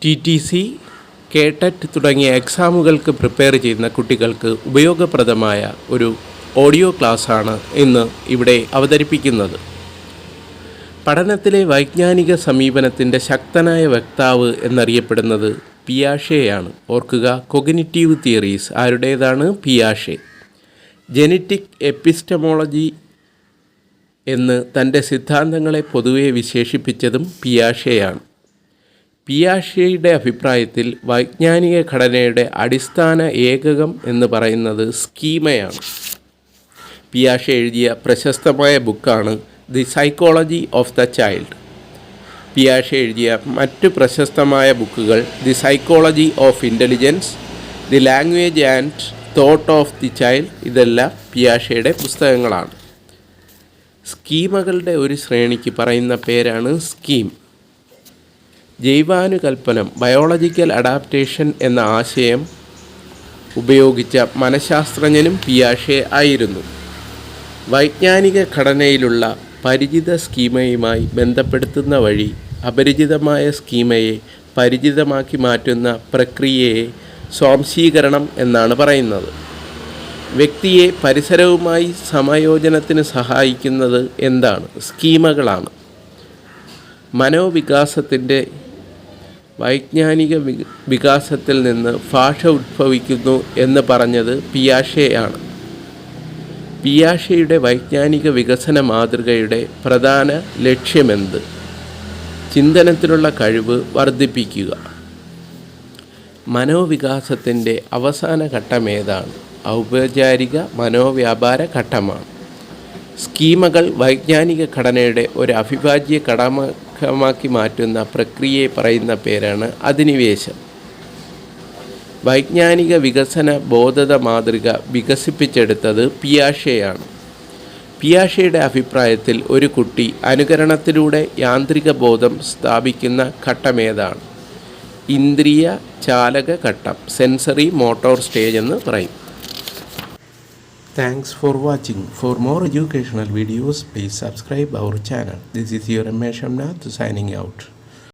TTC, കേട്ടറ്റ് തുടങ്ങിയ എക്സാമുകൾക്ക് prepare ചെയ്യുന്ന കുട്ടികൾക്ക് ഉപയോഗപ്രദമായ ഒരു ഓഡിയോ ക്ലാസ്സാണ് ഇന്ന് ഇവിടെ അവതരിപ്പിക്കുന്നത്. പഠനത്തിലെ വൈജ്ഞാനിക സമീപനത്തിൻ്റെ ശക്തനായ വക്താവ് എന്നറിയപ്പെടുന്നത് പിയാഷെയാണ്. ഓർക്കുക, കൊഗ്നിറ്റീവ് തിയറീസ് ആരുടേതാണ്? പിയാഷെ. ജെനറ്റിക് എപ്പിസ്റ്റമോളജി എന്ന് തൻ്റെ സിദ്ധാന്തങ്ങളെ പൊതുവെ വിശേഷിപ്പിച്ചതും പിയാഷെയാണ്. പിയാഷെയുടെ അഭിപ്രായത്തിൽ വൈജ്ഞാനിക ഘടനയുടെ അടിസ്ഥാന ഏകകം എന്ന് പറയുന്നത് സ്കീമയാണ്. പിയാഷെ എഴുതിയ പ്രശസ്തമായ ബുക്കാണ് the psychology of the child. പിയാഷെ എഴുതിയ മറ്റു പ്രശസ്തമായ ബുക്കുകൾ the psychology of intelligence, the language and thought of the child, ഇതെല്ലാം പിയാഷെയുടെ പുസ്തകങ്ങളാണ്. സ്കീമകളുടെ ഒരു ശ്രേണിക്ക് പറയുന്ന പേരാണ് സ്കീം. ജൈവാനുകൽപ്പനം, ബയോളജിക്കൽ അഡാപ്റ്റേഷൻ എന്ന ആശയം ഉപയോഗിച്ച മനഃശാസ്ത്രജ്ഞനും പിയാഷെ ആയിരുന്നു. വൈജ്ഞാനിക ഘടനയിലുള്ള പരിചിത സ്കീമയുമായി ബന്ധപ്പെടുത്തുന്ന വഴി അപരിചിതമായ സ്കീമയെ പരിചിതമാക്കി മാറ്റുന്ന പ്രക്രിയയെ സ്വാംശീകരണം എന്നാണ് പറയുന്നത്. വ്യക്തിയെ പരിസരവുമായി സമയോജനത്തിന് സഹായിക്കുന്നത് എന്താണ്? സ്കീമകളാണ്. മനോവികാസത്തിൻ്റെ വൈജ്ഞാനിക വികാസത്തിൽ നിന്ന് ഭാഷ ഉദ്ഭവിക്കുന്നു എന്ന് പറഞ്ഞത് പിയാഷെയാണ്. പിയാഷെയുടെ വൈജ്ഞാനിക വികസന മാതൃകയുടെ പ്രധാന ലക്ഷ്യമെന്ത്? ചിന്തനത്തിനുള്ള കഴിവ് വർദ്ധിപ്പിക്കുക. മനോവികാസത്തിൻ്റെ അവസാന ഘട്ടമേതാണ്? ഔപചാരിക മനോവ്യാപാര ഘട്ടമാണ്. സ്കീമകൾ വൈജ്ഞാനിക ഘടനയുടെ ഒരു അവിഭാജ്യ ഘടകമാക്കി മാറ്റുന്ന പ്രക്രിയയെ പറയുന്ന പേരാണ് അധിനിവേശം. വൈജ്ഞാനിക വികസന ബോധത മാതൃക വികസിപ്പിച്ചെടുത്തത് പിയാഷെയാണ്. പിയാഷെയുടെ അഭിപ്രായത്തിൽ ഒരു കുട്ടി അനുകരണത്തിലൂടെ യാന്ത്രിക ബോധം സ്ഥാപിക്കുന്ന ഘട്ടമേതാണ്? ഇന്ദ്രിയ ചാലക ഘട്ടം, സെൻസറി മോട്ടോർ സ്റ്റേജ് എന്ന് പറയും. Thanks for watching. For more educational videos, please subscribe our channel. This is your Ramesh Amnath signing out.